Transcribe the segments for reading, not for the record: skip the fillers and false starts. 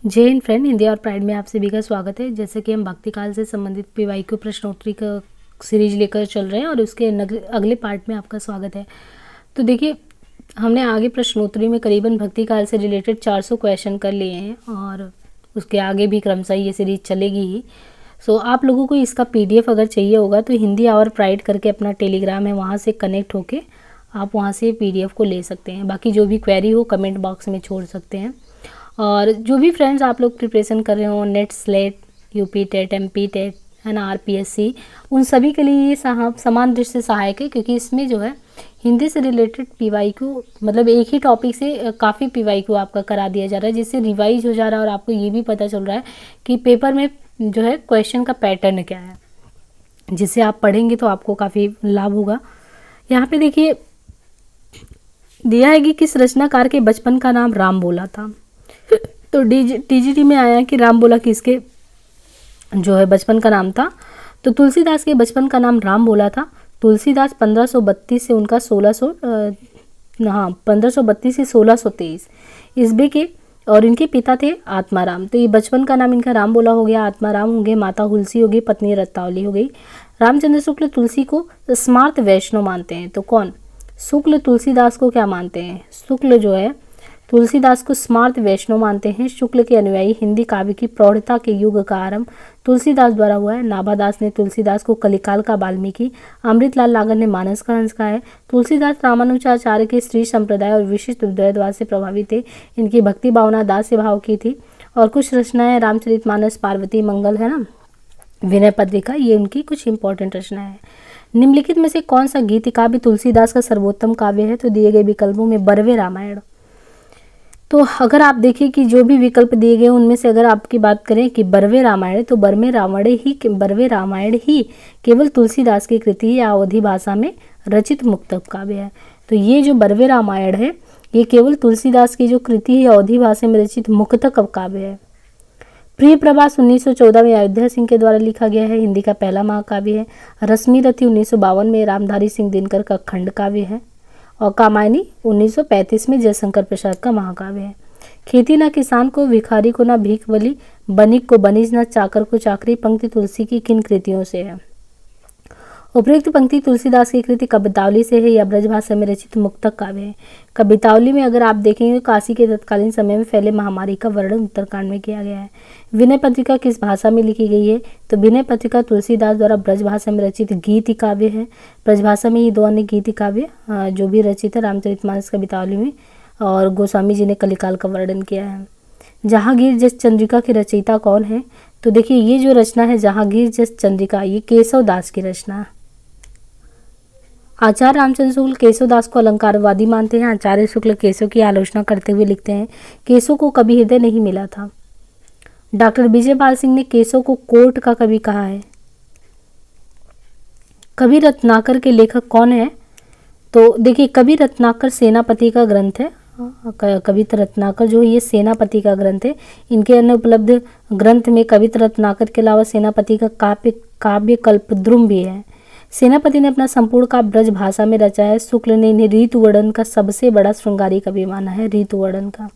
जय हिंद फ्रेंड, हिंदी और प्राइड में आप सभी का स्वागत है। जैसे कि हम भक्ति काल से संबंधित पीवाईक्यू प्रश्नोत्तरी का सीरीज लेकर चल रहे हैं और उसके अगले पार्ट में आपका स्वागत है। तो देखिए, हमने आगे प्रश्नोत्तरी में करीबन भक्ति काल से रिलेटेड 400 क्वेश्चन कर लिए हैं और उसके आगे भी क्रमशः ये सीरीज चलेगी ही। सो आप लोगों को इसका PDF अगर चाहिए होगा तो हिंदी और प्राइड करके अपना टेलीग्राम है, वहाँ से कनेक्ट होके आप वहाँ से PDF को ले सकते हैं। बाकी जो भी क्वेरी हो कमेंट बॉक्स में छोड़ सकते हैं। और जो भी फ्रेंड्स आप लोग प्रिपरेशन कर रहे हो, NET, SLET, UP TET, MP TET है ना, RPSC, उन सभी के लिए ये समान दृष्टि से सहायक है, क्योंकि इसमें जो है हिंदी से रिलेटेड PYQ मतलब एक ही टॉपिक से काफ़ी PYQ आपका करा दिया जा रहा है, जिससे रिवाइज हो जा रहा है और आपको ये भी पता चल रहा है कि पेपर में जो है क्वेश्चन का पैटर्न क्या है, जिससे आप पढ़ेंगे तो आपको काफ़ी लाभ होगा। यहाँ पे देखिए दिया है कि किस रचनाकार के बचपन का नाम राम बोला था। तो TGT में आया कि राम बोला किसके जो है बचपन का नाम था। तो तुलसीदास के बचपन का नाम राम बोला था। तुलसीदास 1532 से उनका 1532 से 1623 ईस्वी के, और इनके पिता थे आत्माराम। तो ये बचपन का नाम इनका राम बोला हो गया, आत्माराम हो गए, माता हुलसी हो गई, पत्नी रत्तावली हो गई। रामचंद्र शुक्ल तुलसी को स्मार्त वैष्णव मानते हैं। तो कौन? शुक्ल तुलसीदास को क्या मानते हैं? शुक्ल जो है तुलसीदास को स्मार्त वैष्णव मानते हैं। शुक्ल के अनुयायी हिंदी काव्य की प्रौढ़ता के युग का आरंभ तुलसीदास द्वारा हुआ है। नाभादास ने तुलसीदास को कलिकाल का वाल्मीकि, अमृतलाल नागर ने मानस का हंस कहा है। तुलसीदास रामानुजाचार्य के स्त्री संप्रदाय और विशिष्ट उद्वैतवाद से प्रभावित थे। इनकी भक्ति भावना दास्य भाव की थी। और कुछ रचनाएं रामचरितमानस, पार्वती मंगल है ना, विनय पत्रिका, ये उनकी कुछ इंपॉर्टेंट रचनाएं हैं। निम्नलिखित में से कौन सा गीति काव्य तुलसीदास का सर्वोत्तम काव्य है? तो दिए गए विकल्पों में बरवे रामायण। तो अगर आप देखिए कि जो भी विकल्प दिए गए उनमें से अगर आपकी बात करें कि बरवे रामायण, तो बरवे रामायण ही केवल तुलसीदास की कृति है या अवधी भाषा में रचित मुक्तक काव्य है। तो ये जो बरवे रामायण है ये केवल तुलसीदास की जो कृति है अवधी भाषा में रचित मुक्तक काव्य है। प्रिय प्रवास 1914 में अयोध्या सिंह के द्वारा लिखा गया है, हिंदी का पहला महाकाव्य है। रश्मि रथी 1952 में रामधारी सिंह दिनकर का खंड काव्य है। और कामायनी 1935 में जयशंकर प्रसाद का महाकाव्य है। खेती ना किसान को, भिखारी को ना भीख बलि, बनिक को बनिज ना चाकर को चाकरी पंक्ति तुलसी की किन कृतियों से है? उपयुक्त पंक्ति तुलसीदास की कृति कवितावली से है या ब्रजभाषा में रचित मुक्तक काव्य है? कवितावली में अगर आप देखेंगे काशी के तत्कालीन समय में फैले महामारी का वर्णन उत्तरकांड में किया गया है। विनय पत्रिका किस भाषा में लिखी गई है? तो विनय पत्रिका तुलसीदास द्वारा ब्रजभाषा में रचित गीति काव्य है। ब्रजभाषा में ये दो अन्य गीति काव्य जो भी रचित है रामचरितमानस, कवितावली में, और गोस्वामी जी ने कलिकाल का वर्णन किया है। जहांगीर जस चंद्रिका की रचयिता कौन है? तो देखिए ये जो रचना है जहांगीर जस चंद्रिका, ये केशव दास की रचना है। आचार्य रामचंद्र शुक्ल केशव दास को अलंकारवादी मानते हैं। आचार्य शुक्ल केशव की आलोचना करते हुए लिखते हैं, केशव को कभी हृदय नहीं मिला था। डॉक्टर विजय पाल सिंह ने केशव को कोर्ट का कवि कहा है। कवि रत्नाकर के लेखक कौन है? तो देखिए कवि रत्नाकर सेनापति का ग्रंथ है। कवित रत्नाकर जो है ये सेनापति का ग्रंथ है। इनके अन्य उपलब्ध ग्रंथ में कवित रत्नाकर के अलावा सेनापति का काव्य कल्पद्रुम भी है। सेनापति ने अपना संपूर्ण काव्य ब्रज भाषा में रचा है। शुक्ल ने इन्हें ऋतुवर्णन का सबसे बड़ा श्रृंगारी कवि माना है। ऋतुवर्णन का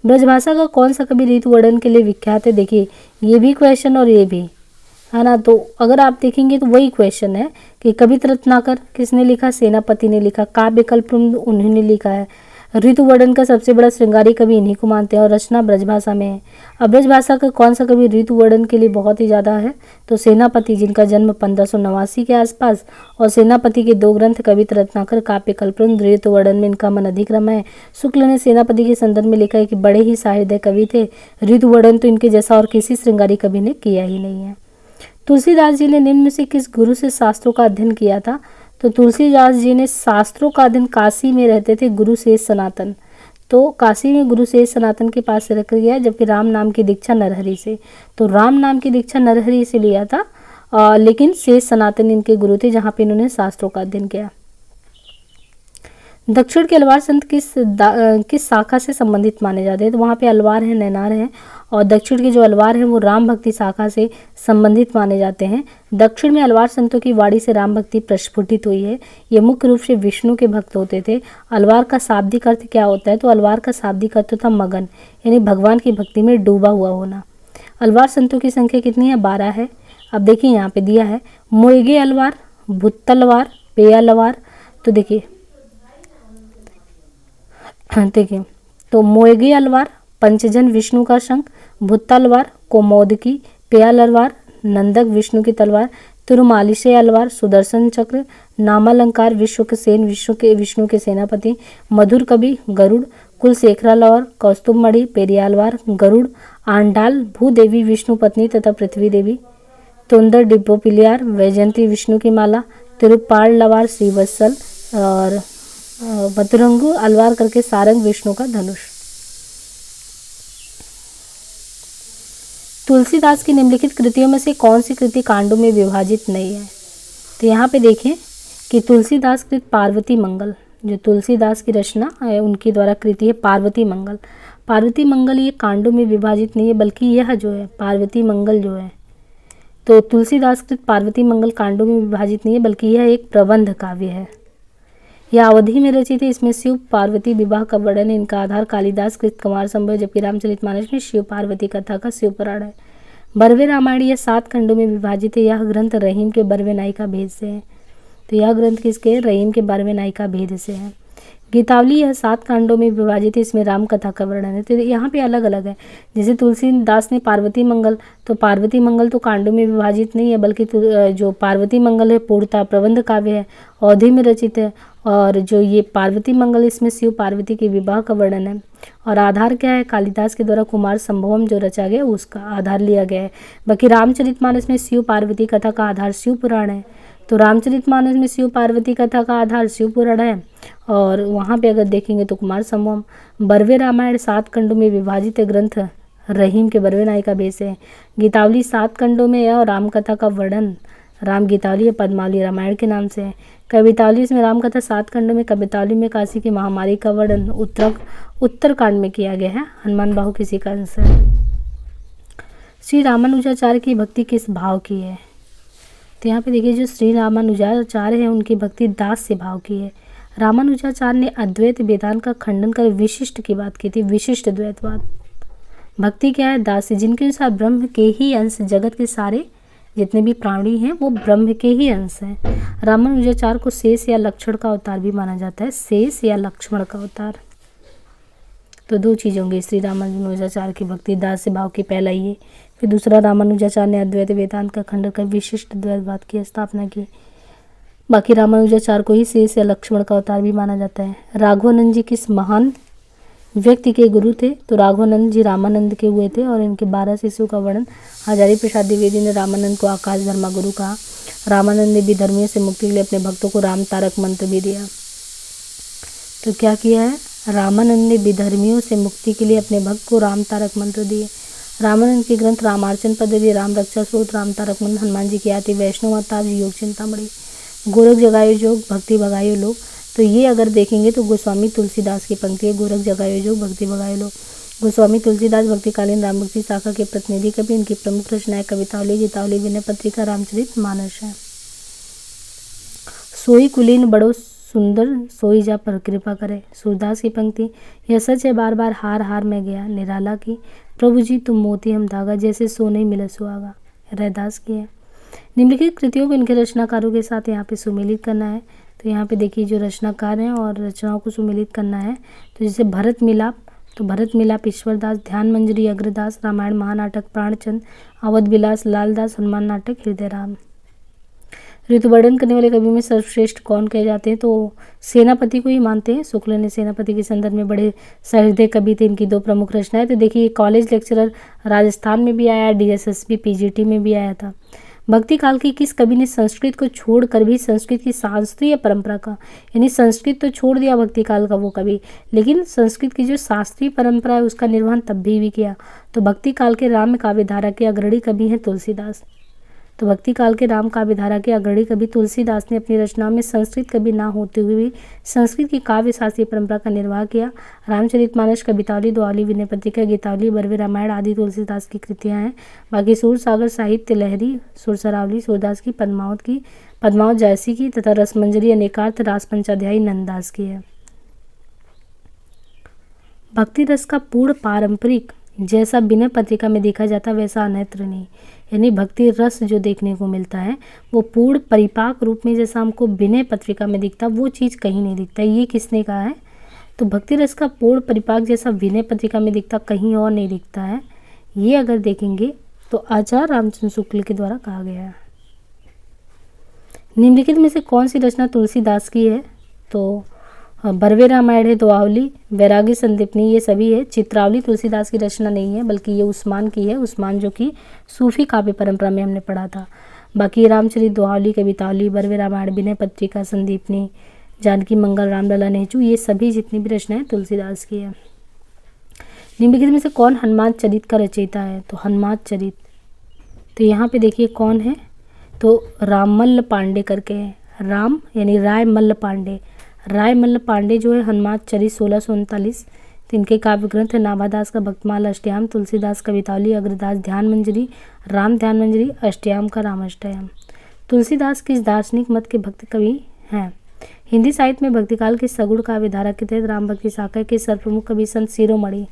ब्रजभाषा का कौन सा कवि ऋतुवर्णन के लिए विख्यात है? देखिए ये भी क्वेश्चन और ये भी है ना। तो अगर आप देखेंगे तो वही क्वेश्चन है कि कवित रत्नाकर किसने लिखा? सेनापति ने लिखा। काव्य कल्पद्रुम उन्होंने लिखा है। ऋतुवर्णन का सबसे बड़ा श्रृंगारी कवि इन्हीं को मानते हैं और रचना ब्रजभाषा में है। अब ब्रजभाषा का कौन सा कवि ऋतुवर्णन के लिए बहुत ही ज़्यादा है? तो सेनापति, जिनका जन्म 1589 के आसपास, और सेनापति के दो ग्रंथ कवित रत्नाकर, काव्य कल्पद्रुम, ऋतुवर्णन में इनका मन अधिक्रम है। शुक्ल ने सेनापति के संदर्भ में लिखा है कि बड़े ही साहित्य कवि थे। ऋतुवर्णन तो इनके जैसा और किसी श्रृंगारी कवि ने किया ही नहीं है। तुलसीदास जी ने निम्न में से किस गुरु से शास्त्रों का अध्ययन किया था? तो तुलसीदास जी ने शास्त्रों का अध्ययन काशी में रहते थे गुरु शेष सनातन। तो काशी में गुरु शेष सनातन के पास से रखा गया, जबकि राम नाम की दीक्षा नरहरि से। तो राम नाम की दीक्षा नरहरि से लिया था, लेकिन शेष सनातन इनके गुरु थे जहाँ पे इन्होंने शास्त्रों का अध्ययन किया। दक्षिण के अलवार संत किस शाखा से संबंधित माने जाते हैं? तो वहाँ पे अलवार है, नैनार है, और दक्षिण के जो अलवार हैं वो राम भक्ति शाखा से संबंधित माने जाते हैं। दक्षिण में अलवार संतों की वाणी से राम भक्ति प्रस्फुटित हुई है। ये मुख्य रूप से विष्णु के भक्त होते थे। अलवार का शाब्दिक अर्थ क्या होता है? तो अलवार का शाब्दिक अर्थ था मगन, यानी भगवान की भक्ति में डूबा हुआ होना। अलवार संतों की संख्या कितनी है? 12 है। अब देखिए यहाँ पे दिया है मोइगे अलवार, भुत्तलवार, पेयालवार। तो देखिए तो मोइगे अलवार पंचजन विष्णु का शंख, भुत्तलवार कौमोदकी, पेयालवार नंदक विष्णु की तलवार, तिरुमालिशे अलवार सुदर्शन चक्र, नामालंकार विष्णु के सेनापति, मधुर कवि गरुड़, कुलशेखरा लवार कौस्तुभमणि पेरियालवार गरुड़, आंडाल भूदेवी विष्णु पत्नी तथा पृथ्वी देवी, तुंदर डिब्बोपिलियार वैजयंती विष्णु की माला, तिरुप्पाड़ लवार श्रीवत्सल और मधुरंगु अलवार करके सारंग विष्णु का धनुष। तुलसीदास की निम्नलिखित कृतियों में से कौन सी कृति कांडों में विभाजित नहीं है? तो यहाँ पे देखें कि तुलसीदास कृत पार्वती मंगल, जो तुलसीदास की रचना है उनकी द्वारा कृति है पार्वती मंगल। पार्वती मंगल ये कांडों में विभाजित नहीं है, बल्कि यह जो है पार्वती मंगल जो है, तो तुलसीदास कृत पार्वती मंगल कांडों में विभाजित नहीं है, बल्कि यह एक प्रबंध काव्य है। यह अवधि में रचित है। इसमें शिव पार्वती विवाह का वर्णन है। इनका आधार कालिदास कृत कुमार संभव, जबकि रामचरितमानस में शिव पार्वती कथा का शिव पुराण है। बरवे रामायण यह 7 खंडों में विभाजित है। यह ग्रंथ रहीम के बरवे नायिका भेद से है। तो यह ग्रंथ किसके? रहीम के बरवे नायिका भेद से है। गीतावली यह 7 कांडों में विभाजित है। इसमें राम कथा का वर्णन है। तो यहाँ पे अलग अलग है। जैसे तुलसीदास ने पार्वती मंगल, तो पार्वती मंगल तो कांडों में विभाजित नहीं है, बल्कि जो पार्वती मंगल है पूर्णतः प्रबंध काव्य है, अवधि में रचित है। और जो ये पार्वती मंगल इसमें शिव पार्वती के विवाह का वर्णन है। और आधार क्या है? कालिदास के द्वारा कुमार संभवम जो रचा गया उसका आधार लिया गया है। बाकी रामचरितमानस में शिव पार्वती कथा का आधार शिव पुराण है। तो रामचरितमानस में शिव पार्वती कथा का आधार शिव पुराण है, और वहाँ पे अगर देखेंगे तो कुमार संभवम। बरवे रामायण 7 खंडों में विभाजित ग्रंथ रहीम के बरवे नायिका भेद से है। गीतावली 7 खंडों में है, और राम कथा का वर्णन राम गीतावली या पद्मावली रामायण के नाम से है। कवितावली इसमें राम कथा 7 खंडों में, कवितावली में काशी की महामारी का वर्णन उत्तरकांड में किया गया है। हनुमान बाहु किसी का अंश है। श्री रामानुजाचार्य की भक्ति किस भाव की है? तो यहाँ पे देखिए जो श्री रामानुजाचार्य है उनकी भक्ति दास से भाव की है। रामानुजाचार्य ने अद्वैत वेदांत का खंडन कर विशिष्ट की बात की थी, विशिष्ट द्वैतवाद। भक्ति क्या है? दास से, जिनके अनुसार ब्रह्म के ही अंश, जगत के सारे जितने भी प्राणी हैं वो ब्रह्म के ही अंश हैं। रामानुजाचार्य को शेष या लक्ष्मण का अवतार भी माना जाता है, शेष या लक्ष्मण का अवतार। तो 2 चीज़ होंगी श्री रामानुजाचार्य की भक्ति दास से भाव की, पहला ये। फिर दूसरा, रामानुजाचार्य ने अद्वैत वेदांत का खंडन कर विशिष्ट द्वैतवाद की स्थापना की। बाकी रामानुजाचार्य को ही शेष या लक्ष्मण का अवतार भी माना जाता है। राघवानंद जी किस महान व्यक्ति के गुरु थे? तो राघवानंद जी रामानंद के हुए थे, और इनके 12 शिष्यों का वर्णन हजारी प्रसाद द्विवेदी ने रामानंद को आकाश धर्मा गुरु कहा। रामानंद ने विधर्मियों से मुक्ति के लिए अपने भक्तों को राम तारक मंत्र भी दिया। तो क्या किया है? रामानंद ने विधर्मियों से मुक्ति के लिए अपने भक्त को राम तारक मंत्र दिए। रामानंद के ग्रंथ रामार्चन पद्धति, राम रक्षा सूत्र, राम तारक मंत्र, हनुमान जी की आरती, वैष्णव अवतार, योग चिंतामणि, गोरख जगायो जोग, भक्ति भगायो लोग। तो ये अगर देखेंगे तो गोस्वामी तुलसीदास की पंक्ति है, गोरख जगायो जोग, भक्ति भगायो लोग। गोस्वामी तुलसीदास भक्तिकालीन राम भक्ति शाखा के प्रतिनिधि कवि। इनकी प्रमुख रचनाएं कवितावली, गीतावली, विनय पत्रिका, रामचरितमानस है। सोई कुलीन बड़ो सुंदर, सोई जा पर कृपा करे। सूरदास की पंक्ति, यह सच है बार बार हार हार में गया निराला की, प्रभु जी तुम मोती हम धागा, जैसे सो नहीं मिले सुहागा। रैदास की है। निम्नलिखित कृतियों को इनके रचनाकारों के साथ यहाँ पे सुमेलित करना है। तो यहाँ पे देखिए जो रचनाकार हैं और रचनाओं को सुमेलित करना है। तो जैसे भरत मिलाप, तो भरत मिलाप ईश्वरदास, ध्यान मंजरी अग्रदास, रामायण महानाटक प्राणचंद, अवध विलास लालदास, हनुमान नाटक हृदय राम। ऋतुवर्णन करने वाले कवि में सर्वश्रेष्ठ कौन कहे जाते हैं? तो सेनापति को ही मानते हैं। शुक्ल ने सेनापति के संदर्भ में बड़े सहृदय कवि थे। इनकी 2 प्रमुख रचनाएं। तो देखिए कॉलेज लेक्चरर राजस्थान में भी आया, DSSB PGT में भी आया था। भक्ति काल की किस कवि ने संस्कृत को छोड़कर भी संस्कृत की शास्त्रीय परंपरा का, यानी संस्कृत तो छोड़ दिया भक्ति काल का वो कवि, लेकिन संस्कृत की जो शास्त्रीय परंपरा है उसका निर्वहन तब भी किया। तो भक्ति काल के राम काव्य धारा के अग्रणी कवि हैं तुलसीदास। तो भक्ति काल के राम काव्य धारा के अग्रणी कवि तुलसीदास ने अपनी रचनाओं में संस्कृत कवि ना होते हुए भी संस्कृत की काव्य शास्त्रीय परंपरा का निर्वाह किया। रामचरितमानस, कवितावली, दोहावली, विनय पत्रिका, गीतावली, बरवे रामायण आदि तुलसीदास की कृतियां हैं। बाकी सूरसागर, साहित्य लहरी, सुरसरावली सूरदास की, पद्मावत जायसी की तथा रसमंजरी अनेकार्थ रास पंचाध्यायी नंददास की है। भक्ति रस का पूर्ण पारंपरिक जैसा विनय पत्रिका में देखा जाता वैसा अन्यत्र नहीं, यानी भक्ति रस जो देखने को मिलता है वो पूर्ण परिपाक रूप में जैसा हमको विनय पत्रिका में दिखता वो चीज़ कहीं नहीं दिखता। ये किसने कहा है? तो भक्ति रस का पूर्ण परिपाक जैसा विनय पत्रिका में दिखता कहीं और नहीं दिखता है। ये अगर देखेंगे तो आचार्य रामचंद्र शुक्ल के द्वारा कहा गया है। निम्नलिखित में से कौन सी रचना तुलसीदास की है? तो बरवे रामायण है, दोहावली, वैरागी संदीपनी, ये सभी है। चित्रावली तुलसीदास की रचना नहीं है बल्कि ये उस्मान की है, उस्मान जो कि सूफी काव्य परंपरा में हमने पढ़ा था। बाकी रामचरित, दोहावली, कवितावली, बरवे रामायण, विनय पत्रिका, संदीपनी, जानकी मंगल, रामलला नेचू, ये सभी जितनी भी रचनाएं तुलसीदास की है। निम्नलिखित में से कौन हनुमान चरित का रचयिता है? तो हनुमान चरित, तो यहाँ पे देखिए कौन है, तो राममल्ल पांडे करके है। राम यानी राय मल्ल पांडे, राय मल्ल पांडे जो है हनुमान चरित 1639, तो इनके काव्य ग्रंथ है नाभादास का भक्तमाल अष्टयाम, तुलसीदास कवितावली, अग्रदास ध्यान मंजरी, राम ध्यान मंजरी, अष्टयाम का राम अष्टयाम। तुलसीदास किस दार्शनिक मत के भक्त कवि हैं? हिंदी साहित्य में भक्तिकाल की सगुण काव्य धारा के तहत राम भक्ति शाखा के सर्वप्रमुख कवि संत शिरोमणि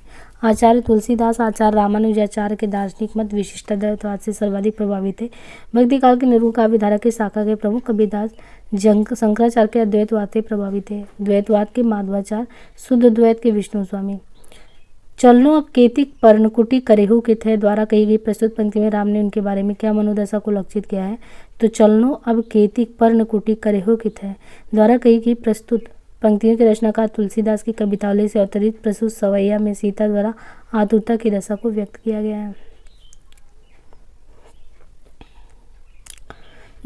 आचार्य तुलसीदास, आचार्य रामानुजाचार्य के दार्शनिक मत विशिष्टाद्वैतवाद से सर्वाधिक प्रभावित है। भक्तिकाल की निर्गुण काव्य धारा की शाखा के प्रमुख कबीरदास शंकराचार्य के अद्वैतवाद से प्रभावित है। द्वैतवाद के माधवाचार्य, शुद्ध द्वैत के विष्णु स्वामी। चलनो अब केतिक पर्णकुटी करेहु कित है द्वारा कही गई प्रस्तुत पंक्ति में राम ने उनके बारे में क्या मनोदशा को लक्षित किया है? तो चलनो अब केतिक पर्णकुटी करेहु कित है द्वारा कही गई प्रस्तुत पंक्तियों के रचनाकार तुलसीदास की कवितावली से अवतरित प्रस्तुत सवैया में सीता द्वारा आतुरता की दशा को व्यक्त किया गया है।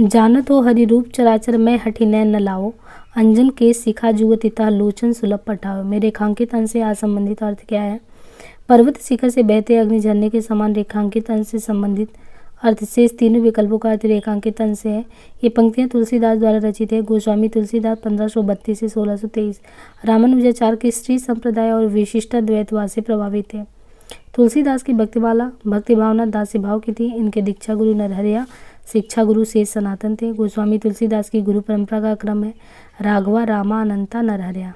जानत हो हरि रूप चराचर मैं हठि नैन न लाओ, अंजन केस शिखा जुगतिता लोचन सुलभ पठाओ। में रेखांकित अंश से असंबंधित अर्थ क्या है? पर्वत शिखर से बहते अग्नि झरने के समान रेखांकित अंश से संबंधित अर्थ से तीनों विकल्पों का अर्थ रेखांकित अंश है। ये पंक्तियां तुलसीदास द्वारा रचित है। गोस्वामी तुलसीदास 1532 से 1623 रामानुजाचार्य के श्री संप्रदाय और विशिष्टाद्वैतवाद से प्रभावित है। तुलसीदास की भक्तिमाला भक्ति भावना दास्य भाव की थी। इनके दीक्षा गुरु नरहरिया, शिक्षा गुरु शेष सनातन थे। गोस्वामी तुलसीदास की गुरु परंपरा का क्रम है राघवा, रामा, अनंता, नरहरिया।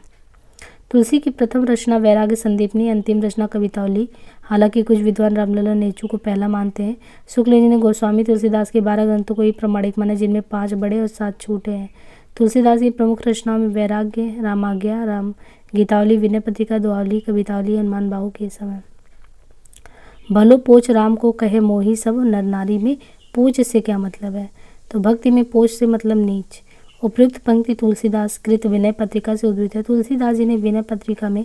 तुलसी की प्रथम रचना वैराग्य संदीपनी, अंतिम रचना कवितावली। हालांकि कुछ विद्वान रामलला नेचू को पहला मानते हैं। शुक्ल जी ने गोस्वामी तुलसीदास के 12 ग्रंथों को ही प्रमाणिक माना, जिनमें 5 बड़े और 7 छोटे हैं। तुलसीदास की प्रमुख रचनाओं में वैराग्य, रामाज्ञा, राम गीतावली, विनय पत्रिका, दोहावली, कवितावली, हनुमान बाहु के समय। भलो पोच राम को कहे मोही सब, नर नारी में पोच से क्या मतलब है? तो भक्ति में पोच से मतलब नीच। उपयुक्त पंक्ति तुलसीदास कृत विनय पत्रिका से उद्धृत है। तुलसीदास जी ने विनय पत्रिका में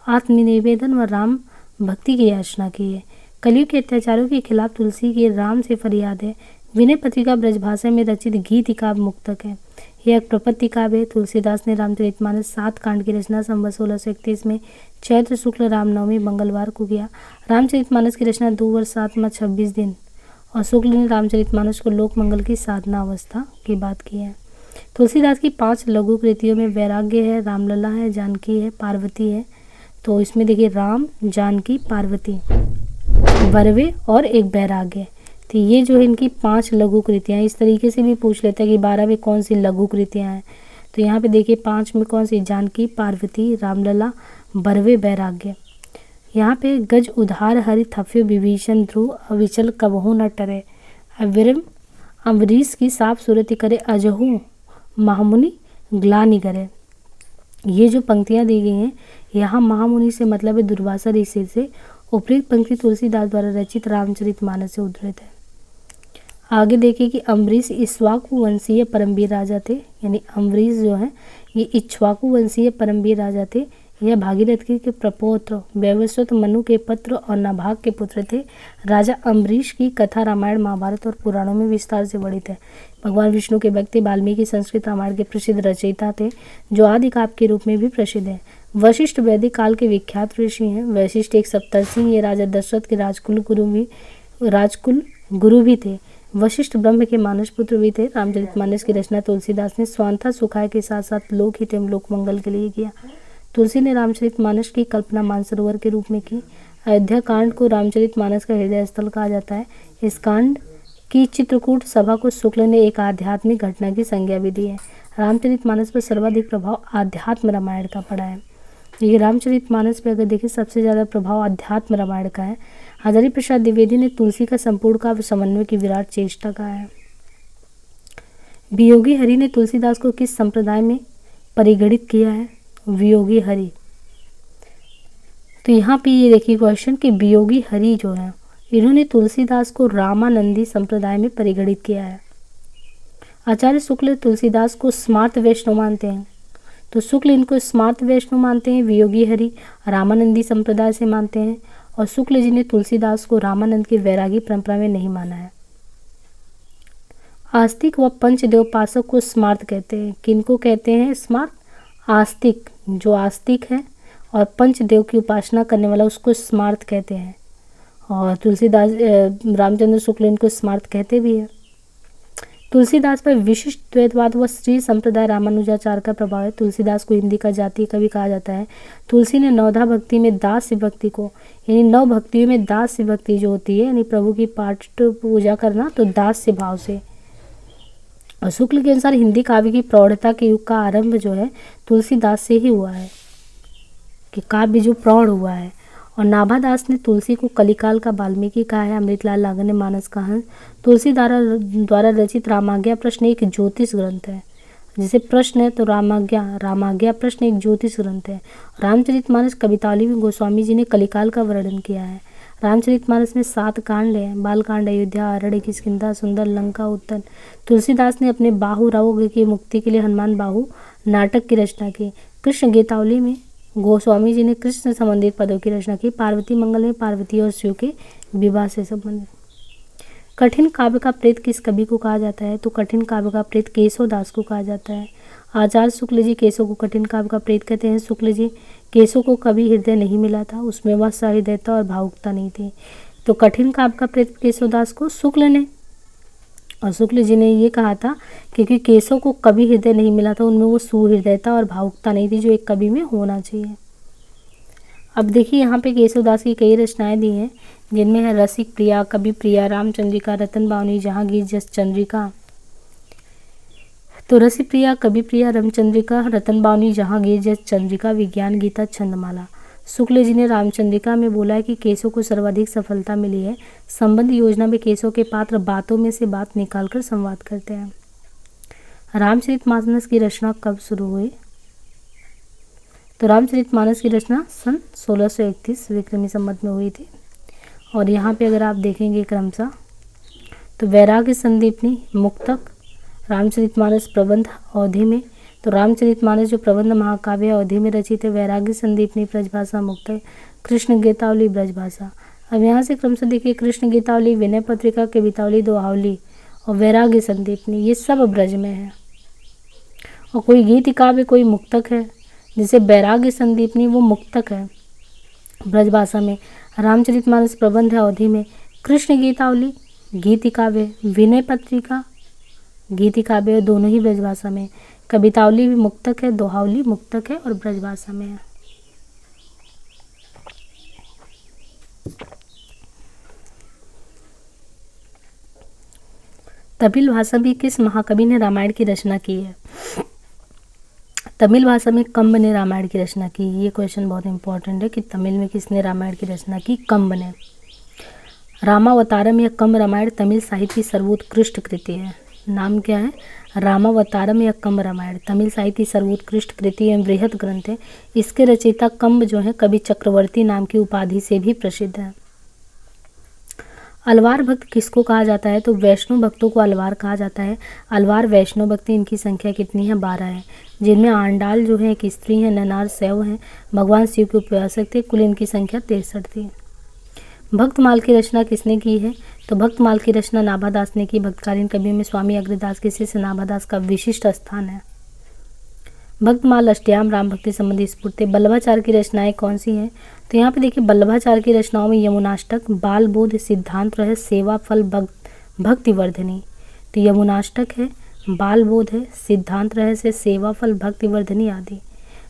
आत्मनिवेदन व राम भक्ति की याचना की है। कलयुग के अत्याचारों के खिलाफ तुलसी की राम से फरियाद है। विनय पत्रिका ब्रजभाषा में रचित गीत काव्य मुक्तक है। यह एक प्रपत्ति काव्य है। तुलसीदास ने रामचरितमानस 7 कांड की रचना संवत 1631 में चैत्र शुक्ल रामनवमी मंगलवार को किया। रामचरितमानस की रचना 2 वर्ष 7 माह 26 दिन और शुक्ल ने रामचरितमानस को लोक मंगल की साधना अवस्था की बात की है। तुलसीदास की 5 लघु कृतियों में वैराग्य है, रामलला है, जानकी है, पार्वती है। तो इसमें देखिए राम, जानकी, पार्वती, बरवे और एक वैराग्य। तो ये जो है इनकी 5 लघु कृतियाँ। इस तरीके से भी पूछ लेते हैं कि 12 में कौन सी लघु कृतियाँ हैं। तो यहाँ पे देखिए 5 में कौन सी? जानकी, पार्वती, रामलला, बरवे, वैराग्य। यहाँ पे गज उधार हरि थफ्यो विभीषण ध्रुव अविचल कबहू न टरे, अविरम अम्बरीश की साफ सूरत करे, अजहू महामुनि ग्लानि करे। ये जो पंक्तियाँ दी गई हैं यहाँ महामुनि से मतलब है दुर्वासा ऋषि से। उपयुक्त पंक्ति तुलसीदास द्वारा रचित रामचरितमानस से उद्धृत है। आगे देखिए कि अम्बरीश इक्ष्वाकु वंशीय परमवीर राजा थे, यानी अम्बरीश जो है ये इक्ष्वाकु वंशीय परमवीर राजा थे। यह भागीरथी के प्रपौत्र वैवस्वत मनु के पुत्र और नाभाग के पुत्र थे। राजा अम्बरीश की कथा रामायण, महाभारत और पुराणों में विस्तार से वर्णित है। भगवान विष्णु के भक्त वाल्मीकि संस्कृत रामायण के प्रसिद्ध रचयिता थे, जो आदि काव्य के रूप में भी प्रसिद्ध है। वशिष्ठ वैदिक काल के विख्यात ऋषि हैं। वशिष्ठ एक सप्तर्षि, ये राजा दशरथ के राजकुल गुरु भी थे। वशिष्ठ ब्रह्म के मानस पुत्र भी थे। रामचरितमानस की रचना तुलसीदास ने स्वांतः सुखाय के साथ साथ लोकहित एवं लोक मंगल के लिए किया। तुलसी ने रामचरितमानस की कल्पना मानसरोवर के रूप में की। अयोध्या कांड को रामचरितमानस का हृदय स्थल कहा जाता है। इस कांड की चित्रकूट सभा को शुक्ल ने एक आध्यात्मिक घटना की संज्ञा भी दी है। रामचरितमानस पर सर्वाधिक प्रभाव आध्यात्म रामायण का पड़ा है। ये रामचरितमानस पे अगर देखिए सबसे ज़्यादा प्रभाव अध्यात्म रामायण का है। हजारी प्रसाद द्विवेदी ने तुलसी का संपूर्ण काव्य समन्वय की विराट चेष्टा कहा है। वियोगी हरि ने तुलसीदास को किस संप्रदाय में परिगणित किया है? वियोगी हरि। तो यहाँ पे ये देखिए क्वेश्चन कि वियोगी हरि जो है इन्होंने तुलसीदास को रामानंदी संप्रदाय में परिगणित किया है। आचार्य शुक्ल तुलसीदास को स्मार्त वैष्णव मानते हैं, तो शुक्ल इनको स्मार्त वैष्णव मानते हैं, वियोगी हरि रामानंदी संप्रदाय से मानते हैं, और शुक्ल जी ने तुलसीदास को रामानंद की वैरागी परंपरा में नहीं माना है। आस्तिक व पंचदेवोपासक को स्मार्त कहते हैं। किनको कहते हैं स्मार्त? आस्तिक, जो आस्तिक है और पंचदेव की उपासना करने वाला उसको स्मार्त कहते हैं। और तुलसीदास रामचंद्र शुक्ल इनको स्मार्त कहते भी है। तुलसीदास पर विशिष्ट द्वैतवाद व श्री संप्रदाय रामानुजाचार का प्रभाव है। तुलसीदास को हिंदी का जातीय कवि कहा जाता है। तुलसी ने नवधा भक्ति में दास्य भक्ति को, यानी नव भक्तियों में दास्य भक्ति जो होती है, यानी प्रभु की पाठ पूजा करना, तो दास्य भाव से। और शुक्ल के अनुसार हिंदी काव्य की प्रौढ़ता के युग का आरंभ जो है तुलसीदास से ही हुआ है, कि काव्य जो प्रौढ़ हुआ है। और नाभादास ने तुलसी को कलिकाल का वाल्मीकि कहा है। अमृतलाल लागर ने मानस का हंस। तुलसी द्वारा रचित रामाज्ञा प्रश्न एक ज्योतिष ग्रंथ है। जैसे प्रश्न है तो रामाज्ञा प्रश्न एक ज्योतिष ग्रंथ है। रामचरितमानस कवितावली में गोस्वामी जी ने कलिकाल का वर्णन किया है। रामचरितमानस में 7 कांड हैं। बालकांड, अयोध्या, अरण्य, किष्किंधा, सुंदर, लंका, उत्तन। तुलसीदास ने अपने बाहु रोग की मुक्ति के लिए हनुमान बाहु नाटक की रचना की। कृष्ण गीतावली में गोस्वामी जी ने कृष्ण संबंधित पदों की रचना की। पार्वती मंगल में पार्वती और शिव के विवाह से संबंधित। कठिन काव्य का प्रेत किस कवि को कहा जाता है? तो कठिन काव्य का प्रेत केशव दास को कहा जाता है। आचार्य शुक्ल जी केशव को कठिन काव्य का प्रेत कहते हैं। शुक्ल जी केशव को कभी हृदय नहीं मिला था, उसमें वह सहृदयता और भावुकता नहीं थी। तो कठिन काव्य का प्रेत केशव दास को शुक्ल ने, और शुक्ल जी ने ये कहा था क्योंकि केशव को कभी हृदय नहीं मिला था, उनमें वो सुहृदयता और भावुकता नहीं थी जो एक कवि में होना चाहिए। अब देखिए यहाँ पे केशवदास की कई रचनाएं दी हैं, जिनमें है रसिक प्रिया, कवि प्रिया, रामचंद्रिका, रतन बावनी, जहांगीर, जस चंद्रिका। तो रसिक प्रिया, कवि प्रिया, रामचंद्रिका, रतन बावनी, जहांगीर, जस चंद्रिका, विज्ञान गीता, छंदमाला। शुक्ल जी ने रामचंद्रिका में बोला है कि केशव को सर्वाधिक सफलता मिली है। संबंध योजना में केशव के पात्र बातों में से बात निकालकर संवाद करते हैं। रामचरितमानस की रचना कब शुरू हुई? तो रामचरितमानस की रचना सन 1631 विक्रमी संवत में हुई थी। और यहाँ पे अगर आप देखेंगे क्रमशः तो वैराग्य संदीपनी, मुक्तक, रामचरितमानस प्रबंध अवधि में। तो रामचरितमानस जो प्रबंध महाकाव्य अवधि में रचित है। वैराग्य संदीपनी ब्रजभाषा, मुक्तक, कृष्ण गीतावली ब्रजभाषा। अब यहाँ से क्रमशः देखिए कृष्ण गीतावली, विनय पत्रिका, कवितावली, दोहावली और वैराग्य संदीपनी, ये सब ब्रज में है। और कोई गीत काव्य, कोई मुक्तक है। जैसे वैराग्य संदीपनी वो मुक्तक है ब्रजभाषा में, रामचरितमानस प्रबंध है अवधि में, कृष्ण गीतावली गीत काव्य, विनय पत्रिका गीत काव्य दोनों ही ब्रजभाषा में, कवितावली भी मुक्तक है, दोहावली मुक्तक है और ब्रजभाषा में है। तमिल भाषा में किस महाकवि ने रामायण की रचना की है? तमिल भाषा में कंब ने रामायण की रचना की। ये क्वेश्चन बहुत इंपॉर्टेंट है कि तमिल में किसने रामायण की रचना की? कंब ने। रामावतारम या कंब रामायण तमिल साहित्य की सर्वोत्कृष्ट कृति है। नाम क्या है? रामावतारम या कंब रामायण तमिल साहित्य की सर्वोत्कृष्ट कृति एवं बृहद ग्रंथ है। इसके रचयिता कंब जो है कवि चक्रवर्ती नाम की उपाधि से भी प्रसिद्ध है। अलवार भक्त किसको कहा जाता है? तो वैष्णव भक्तों को अलवार कहा जाता है। अलवार वैष्णव भक्ति, इनकी संख्या कितनी है? 12 है, जिनमें आंडाल जो है एक स्त्री है, ननार शैव हैं, भगवान शिव के उपासक थे। कुल इनकी संख्या 63 थी। भक्तमाल की रचना किसने की है? तो भक्तमाल की रचना नाभादास ने की। भक्तकालीन कवियों में स्वामी अग्रदास के शिष्य नाभादास का विशिष्ट स्थान है। भक्तमाल अष्टयाम राम भक्ति संबंधी स्फुट थे। बल्लभाचार्य की रचनाएं कौन सी हैं? तो यहाँ पे देखिए बल्लभाचार्य की रचनाओं में यमुनाष्टक, बाल बोध, सिद्धांत रहस्य, सेवा फल, भक्तिवर्धनी। तो यमुनाष्टक है, बाल बोध है, सिद्धांत रहस्य, सेवाफल, भक्तिवर्धनी आदि।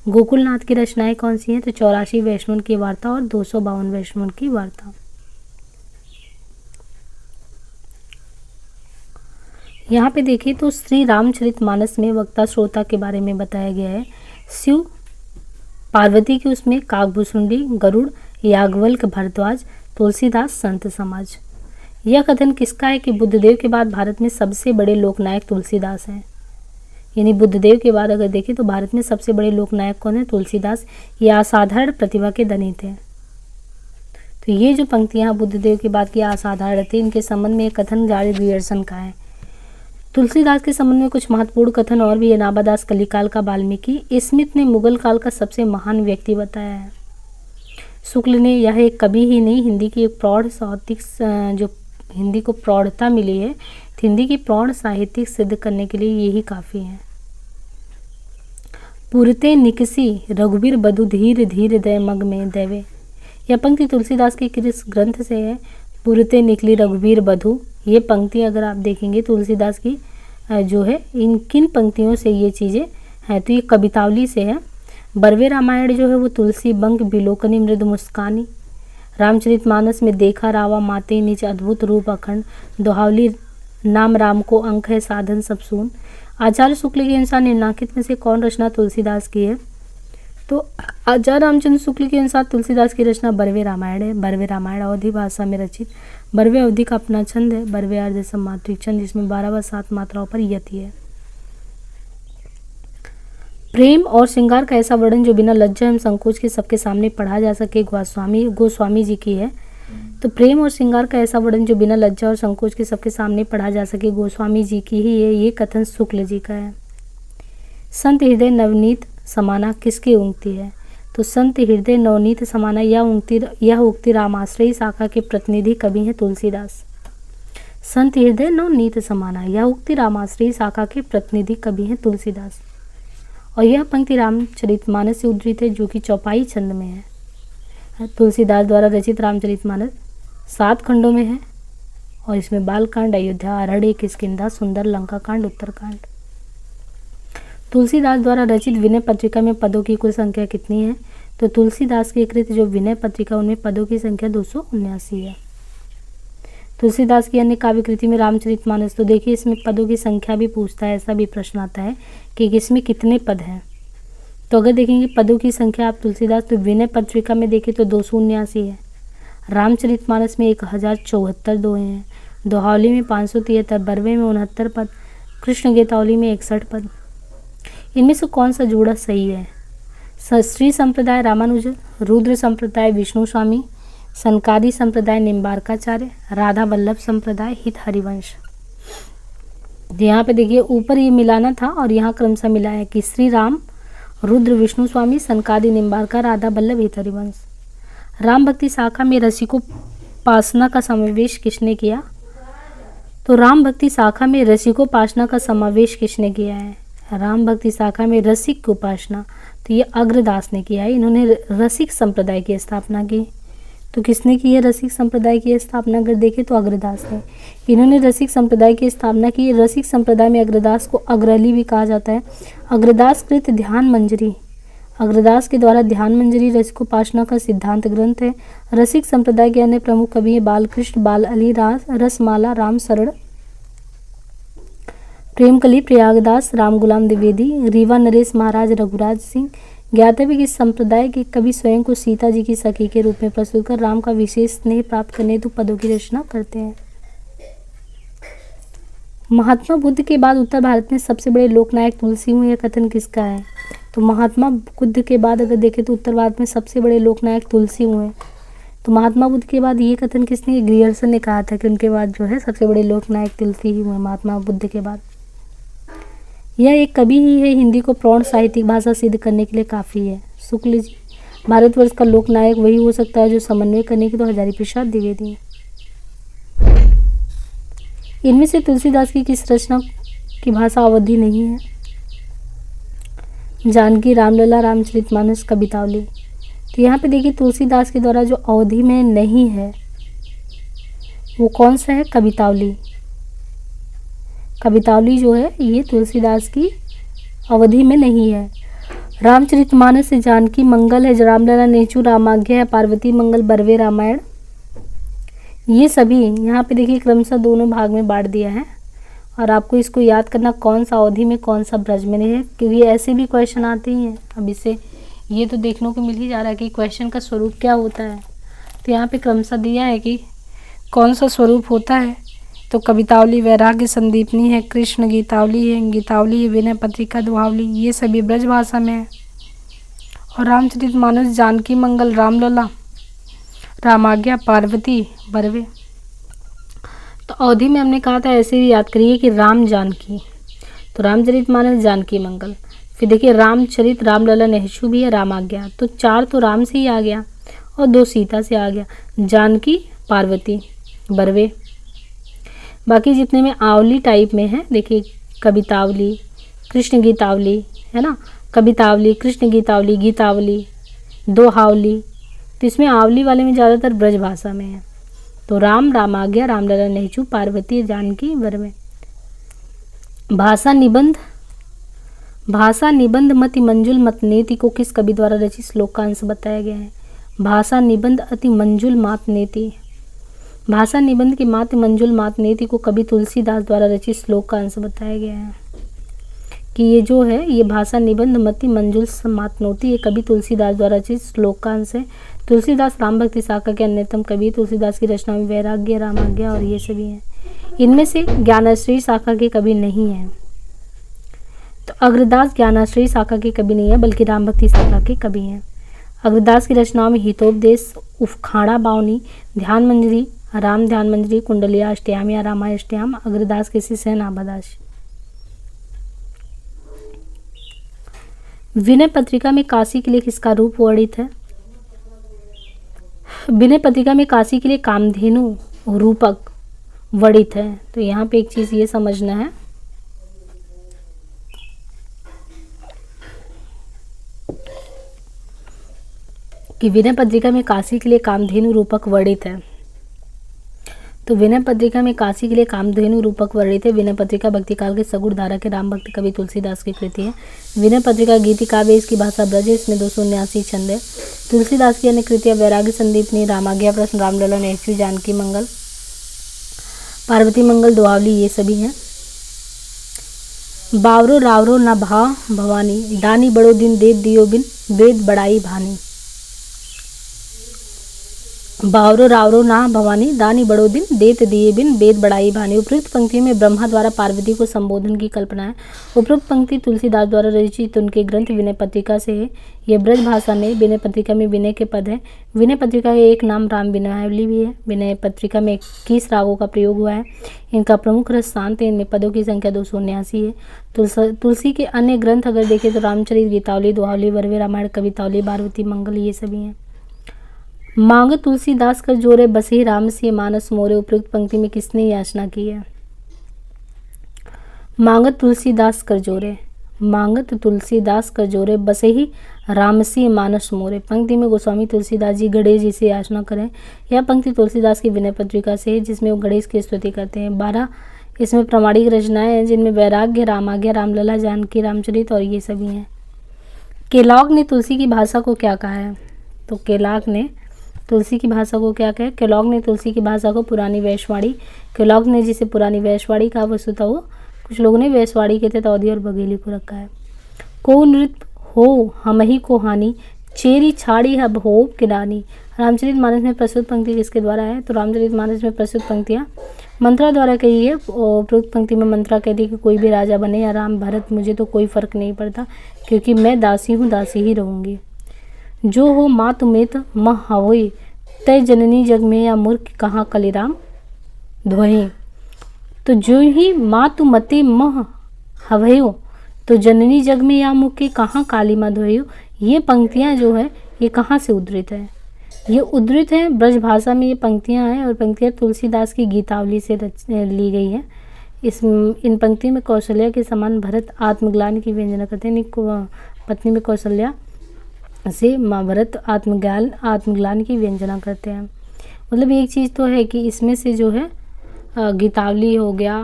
गोकुलनाथ की रचनाएं कौन सी हैं? तो 84 वैष्णव की वार्ता और 252 वैष्णव की वार्ता। यहाँ पे देखिए तो श्री रामचरितमानस में वक्ता श्रोता के बारे में बताया गया है। शिव पार्वती की उसमें काकभूषुंडी, गरुड़, याज्ञवल्क्य, भारद्वाज, तुलसीदास, संत समाज। यह कथन किसका है कि बुद्धदेव के बाद भारत में सबसे बड़े लोकनायक तुलसीदास हैं। यानी बुद्धदेव के बाद अगर देखें तो भारत में सबसे बड़े लोकनायक कौन है? तुलसीदास। ये असाधारण प्रतिभा के धनी थे। तो ये जो पंक्तियां बुद्धदेव के बाद की असाधारण थे, इनके संबंध में एक कथन जारी ग्रियर्सन का है। तुलसीदास के संबंध में कुछ महत्वपूर्ण कथन और भी है। नाभादास, कलिकाल का वाल्मीकि, स्मिथ ने मुगल काल का सबसे महान व्यक्ति बताया है। शुक्ल ने यह एक कवि ही नहीं, हिंदी की एक प्रौढ़ साहित्यिक, जो हिंदी को प्रौढ़ता मिली है, तो हिंदी की प्रौढ़ साहित्यिक सिद्ध करने के लिए यही काफ़ी है। पुरते निकसी रघुवीर बधु धीर धीर दय मग में देवे। यह पंक्ति तुलसीदास के किस ग्रंथ से है? पुरते निकली रघुवीर बधु। ये पंक्ति अगर आप देखेंगे तुलसीदास की जो है, इन किन पंक्तियों से ये चीज़ें हैं? तो ये कवितावली से है। बरवे रामायण जो है वो तुलसी बंक बिलोकनी मृद मुस्कानी। रामचरितमानस में देखा रावा माते नीच अद्भुत रूप अखंड। दोहावली नाम राम को अंक है साधन सब सून। आचार्य शुक्ल के अनुसार निम्नलिखित में से कौन रचना तुलसीदास की है? तो आचार्य रामचंद्र शुक्ल के अनुसार तुलसीदास की रचना बरवे रामायण है। बरवे रामायण अवधी भाषा में रचित। बरवे अवधि का अपना छंद है, बरवे अर्ध सम्मात्रिक छंद, जिसमें 12 व 7 मात्राओं पर यति है। प्रेम और श्रृंगार का ऐसा वर्णन जो बिना लज्जा एवं संकोच के सबके सामने पढ़ा जा सके, गोस्वामी जी की है। तो प्रेम और श्रृंगार का ऐसा वर्णन जो बिना लज्जा और संकोच के सबके सामने पढ़ा जा सके, गोस्वामी जी की ही है। ये कथन शुक्ल जी का है। संत हृदय नवनीत समाना किसकी उक्ति है? तो संत हृदय नवनीत समाना यह उक्ति रामाश्रयी शाखा के प्रतिनिधि कवि हैं तुलसीदास। संत हृदय नवनीत समाना यह उक्ति रामाश्रयी शाखा के प्रतिनिधि कवि हैं तुलसीदास। और यह पंक्ति रामचरितमानस से उद्धृत है, जो कि चौपाई छंद में है। तुलसीदास द्वारा रचित रामचरितमानस 7 खंडों में है और इसमें बालकांड, अयोध्या, अरण्य, किष्किंधा, सुंदर, लंका कांड, उत्तरकांड। तुलसीदास द्वारा रचित विनय पत्रिका में पदों की कुल संख्या कितनी है? तो तुलसीदास की कृत जो विनय पत्रिका, उनमें पदों की संख्या 279 है। तुलसीदास की अन्य काव्य कृति में रामचरितमानस, तो देखिए इसमें पदों की संख्या भी पूछता है, ऐसा भी प्रश्न आता है कि इसमें कितने पद हैं। तो अगर देखेंगे पदों की संख्या आप तुलसीदास, तो विनय पत्रिका में देखें तो 279 है। रामचरितमानस में 1074 दोहे हैं। दोहावली में 573, बरवे में 69 पद, कृष्ण गीतावली में 61 पद। इनमें से कौन सा जोड़ा सही है? श्री संप्रदाय रामानुज, रुद्र संप्रदाय विष्णु स्वामी, सनकादि संप्रदाय निम्बार्काचार्य, राधा वल्लभ संप्रदाय हित हरिवंश। यहाँ पे देखिए ऊपर ये मिलाना था और यहाँ क्रमशः मिलाया कि श्री राम, रुद्र विष्णु स्वामी, सनकादि निम्बार्का, राधा वल्लभ हित हरिवंश। राम भक्ति शाखा में रसिकोपासना का समावेश किसने किया? तो राम भक्ति शाखा में रसिकोपासना का समावेश किसने किया है? राम भक्ति शाखा में रसिक उपासना, तो ये अग्रदास ने किया है। इन्होंने रसिक संप्रदाय की स्थापना की। तो किसने की है रसिक संप्रदाय की स्थापना? अगर देखें तो अग्रदास ने। इन्होंने रसिक संप्रदाय की स्थापना की। रसिक संप्रदाय में अग्रदास को अग्रली भी कहा जाता है। अग्रदास कृत ध्यान मंजरी, अग्रदास के द्वारा ध्यान मंजरी रसिकोपासना का सिद्धांत ग्रंथ है। रसिक संप्रदाय के अन्य प्रमुख कवि हैं बालकृष्ण, बाल अली, रसमाला, राम शरण, प्रेमकली, प्रयागदास, राम गुलाम द्विवेदी, रीवा नरेश महाराज, रघुराज सिंह। ज्ञातव्य कि संप्रदाय के कवि स्वयं को सीता जी की सखी के रूप में प्रस्तुत कर राम का विशेष स्नेह प्राप्त करने हेतु पदों की रचना करते हैं। महात्मा बुद्ध के बाद उत्तर भारत में सबसे बड़े लोकनायक तुलसी हुए, यह कथन किसका है? तो महात्मा बुद्ध के बाद अगर देखें तो उत्तर भारत में सबसे बड़े लोकनायक तुलसी हुए। तो महात्मा बुद्ध के बाद ये कथन किसने? ग्रियर्सन ने कहा था कि उनके बाद जो है सबसे बड़े लोकनायक तुलसी ही हुए महात्मा बुद्ध के बाद। यह एक कवि ही है, हिंदी को प्रौढ़ साहित्यिक भाषा सिद्ध करने के लिए काफ़ी है। शुक्ल जी। भारतवर्ष का लोकनायक वही हो सकता है जो समन्वय करने की, तो हजारी प्रसाद द्विवेदी। इनमें से तुलसीदास की किस रचना की भाषा अवधि नहीं है? जानकी, रामलला, रामचरितमानस, कवितावली। तो यहाँ पे देखिए तुलसीदास के द्वारा जो अवधि में नहीं है वो कौन सा है? कवितावली। कवितावली जो है ये तुलसीदास की अवधि में नहीं है। रामचरितमानस से जानकी मंगल है, रामलला नेचू रामाज्ञा है, पार्वती मंगल बरवे रामायण, ये सभी यहाँ पे देखिए क्रमशः दोनों भाग में बांट दिया है। और आपको इसको याद करना कौन सा अवधि में कौन सा ब्रज में है, क्योंकि ऐसे भी क्वेश्चन आते ही हैं। अब इससे ये तो देखने को मिल ही जा रहा है कि क्वेश्चन का स्वरूप क्या होता है। तो यहाँ पे क्रमशः दिया है कि कौन सा स्वरूप होता है। तो कवितावली वैराग्य संदीपनी है, कृष्ण गीतावली है, गीतावली है, विनय पत्रिका दोहावली, ये सभी ब्रज भाषा में है। और रामचरितमानस जानकी मंगल रामलला रामाज्ञा पार्वती बरवे। तो अवधि में हमने कहा था ऐसे भी याद करिए कि राम जानकी, तो रामचरितमानस जानकी मंगल, फिर देखिए रामचरित रामलला नेचू भी है, रामाज्ञा, तो 4 तो राम से ही आ गया और 2 सीता से आ गया, जानकी पार्वती बरवे। बाकी जितने में आवली टाइप में है देखिए कवितावली, कृष्ण गीतावली है ना, कवितावली, कृष्ण गीतावली, गीतावली, दोहावली, तो इसमें आवली वाले में ज़्यादातर ब्रज भाषा में है। तो राम रामाज्ञा रामलला नेचू पार्वती जानकी बरवे। भाषा निबंध मति मंजुल मत नेति को किस कवि द्वारा रचित श्लोक का अंश बताया गया है। भाषा निबंध अति मंजुल मात नेति, भाषा निबंध की मात मंजुल मात नेति को कवि तुलसीदास द्वारा रचित श्लोक का अंश बताया गया है कि ये जो है ये भाषा निबंध मति मंजुल मातनोती ये कवि तुलसीदास द्वारा रचित श्लोक का अंश है। तुलसीदास राम भक्ति शाखा के अन्यतम कवि। तुलसीदास की रचना में वैराग्य रामाज्ञा और ये सभी हैं। इनमें से ज्ञानाश्रयी शाखा के कवि नहीं हैं। तो अग्रदास ज्ञानाश्रयी शाखा के कवि नहीं है बल्कि राम भक्ति शाखा के कवि हैं। अग्रदास की रचनाओं में हितोपदेश, उफखाड़ा बावनी, ध्यान मंजरी, राम ध्यान मंजरी, कुंडलिया अष्टयाम या रामाष्टयाम अग्रदास के शिष्य हैं नाभादास। विनय पत्रिका में काशी के लिए किसका रूप वर्णित है। विनय पत्रिका में काशी के लिए कामधेनु रूपक वर्णित है। तो यहाँ पे एक चीज़ ये समझना है कि विनय पत्रिका में काशी के लिए कामधेनु रूपक वर्णित है। तो विनय पत्रिका में काशी के लिए कामधेनु रूपक वर्णित है। विनय पत्रिका भक्ति काल के सगुण धारा के राम भक्त कवि तुलसीदास की कृति है। विनय पत्रिका गीति काव्य, इसकी भाषा ब्रज है, इसमें 279 छंद है। तुलसीदास की अन्य कृतियां वैराग्य संदीपनी, रामाज्ञा प्रश्न, रामलला नेचू, जानकी मंगल, पार्वती मंगल, दोहावली, ये सभी हैं। बावरो रावरो न भा भवानी, दानी बड़ो दिन देत दियो बिन, वेद बड़ाई भानी। बावरो रावरो ना भवानी, दानी बड़ो दिन देत दिए बिन, वेद बड़ाई भानी। उपरोक्त पंक्ति में ब्रह्मा द्वारा पार्वती को संबोधन की कल्पना है। उपरोक्त पंक्ति तुलसीदास द्वारा रचित उनके ग्रंथ विनय पत्रिका से है। यह ब्रज भाषा में विनय पत्रिका में विनय के पद है। विनय पत्रिका का एक नाम राम विनयावली भी है। विनय पत्रिका में 21 रागों का प्रयोग हुआ है। इनका प्रमुख रस शांत है। इनमें पदों की संख्या 279 है। तुलसी के अन्य ग्रंथ अगर देखें तो रामचरित, गीतावली, दोहावली, बरवे रामायण, कवितावली, पार्वती मंगल, ये सभी हैं। मांग तुलसीदास कर जोरे बसे राम से मानस मोरे। उपयुक्त पंक्ति में किसने याचना की है। मांगत तुलसीदास कर जोरे, मांगत तुलसीदास कर जोरे बसे ही राम से मानस मोरे। पंक्ति में गोस्वामी तुलसीदास जी गणेश जी से याचना करें। यह पंक्ति तुलसीदास की विनय पत्रिका से है जिसमें वो गणेश की स्तुति करते हैं। 12 इसमें प्रामाणिक रचनाएं हैं जिनमें वैराग्य, रामाज्ञा, रामलला, जानकी, रामचरित और ये सभी हैं। केलॉग ने तुलसी की भाषा को क्या कहा है। तो केलॉग ने तुलसी की भाषा को क्या कहे। केलॉग ने तुलसी की भाषा को पुरानी वैश्यवाणी, केलॉग ने जिसे पुरानी वैश्यवाणी कहा वस्तुतः वो कुछ लोगों ने वैश्यवाणी कहते तो अवधि और बघेली को रखा है। को नृत्य हो हम ही को हानि, चेरी छाड़ी हब हो किरानी। रामचरितमानस में प्रस्तुत पंक्ति किसके द्वारा है। तो रामचरितमानस में प्रस्तुत पंक्तियाँ मंत्रा द्वारा कही है। उपरोक्त पंक्ति में मंत्रा कहती है कि कोई भी राजा बने या राम भरत, मुझे तो कोई फर्क नहीं पड़ता क्योंकि मैं दासी हूँ, दासी ही रहूँगी। जो हो मात मेत मह हवोई, तय जननी जग में या मूर्ख कहाँ कलिराम ध्वहि। तो जो ही मातु मते मह हवयो, तो जननी जग में या मुख कहाँ काली माँ ध्वयो। ये पंक्तियाँ जो है ये कहाँ से उद्धृत है। ये उद्धृत है ब्रज भाषा में ये पंक्तियाँ हैं और पंक्तियाँ तुलसीदास की गीतावली से ली गई है। इन पंक्तियों में कौशल्या के समान भरत आत्मग्लानि की व्यंजना करते हैं। पत्नी में कौशल्या से माँ भरत आत्मग्लानि की व्यंजना करते हैं। मतलब एक चीज़ तो है कि इसमें से जो है गीतावली हो गया,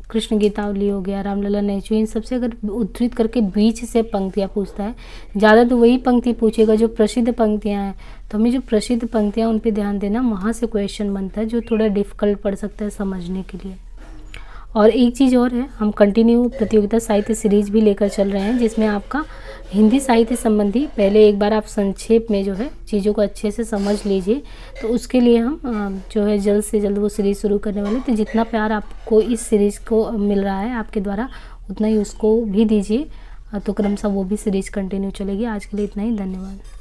कृष्ण गीतावली हो गया, रामलला नेचू, इन सबसे अगर उद्धृत करके बीच से पंक्तियाँ पूछता है, ज़्यादा तो वही पंक्ति पूछेगा जो प्रसिद्ध पंक्तियाँ हैं। तो हमें जो प्रसिद्ध पंक्तियाँ उन पे ध्यान देना, वहाँ से क्वेश्चन बनता है जो थोड़ा डिफ़िकल्ट पड़ सकता है समझने के लिए। और एक चीज़ और है, हम कंटिन्यू प्रतियोगिता साहित्य सीरीज भी लेकर चल रहे हैं, जिसमें आपका हिंदी साहित्य संबंधी पहले एक बार आप संक्षेप में जो है चीज़ों को अच्छे से समझ लीजिए। तो उसके लिए हम जो है जल्द से जल्द वो सीरीज़ शुरू करने वाले। तो जितना प्यार आपको इस सीरीज़ को मिल रहा है आपके द्वारा, उतना ही उसको भी दीजिए। तो क्रमशः वो भी सीरीज़ कंटिन्यू चलेगी। आज के लिए इतना ही, धन्यवाद।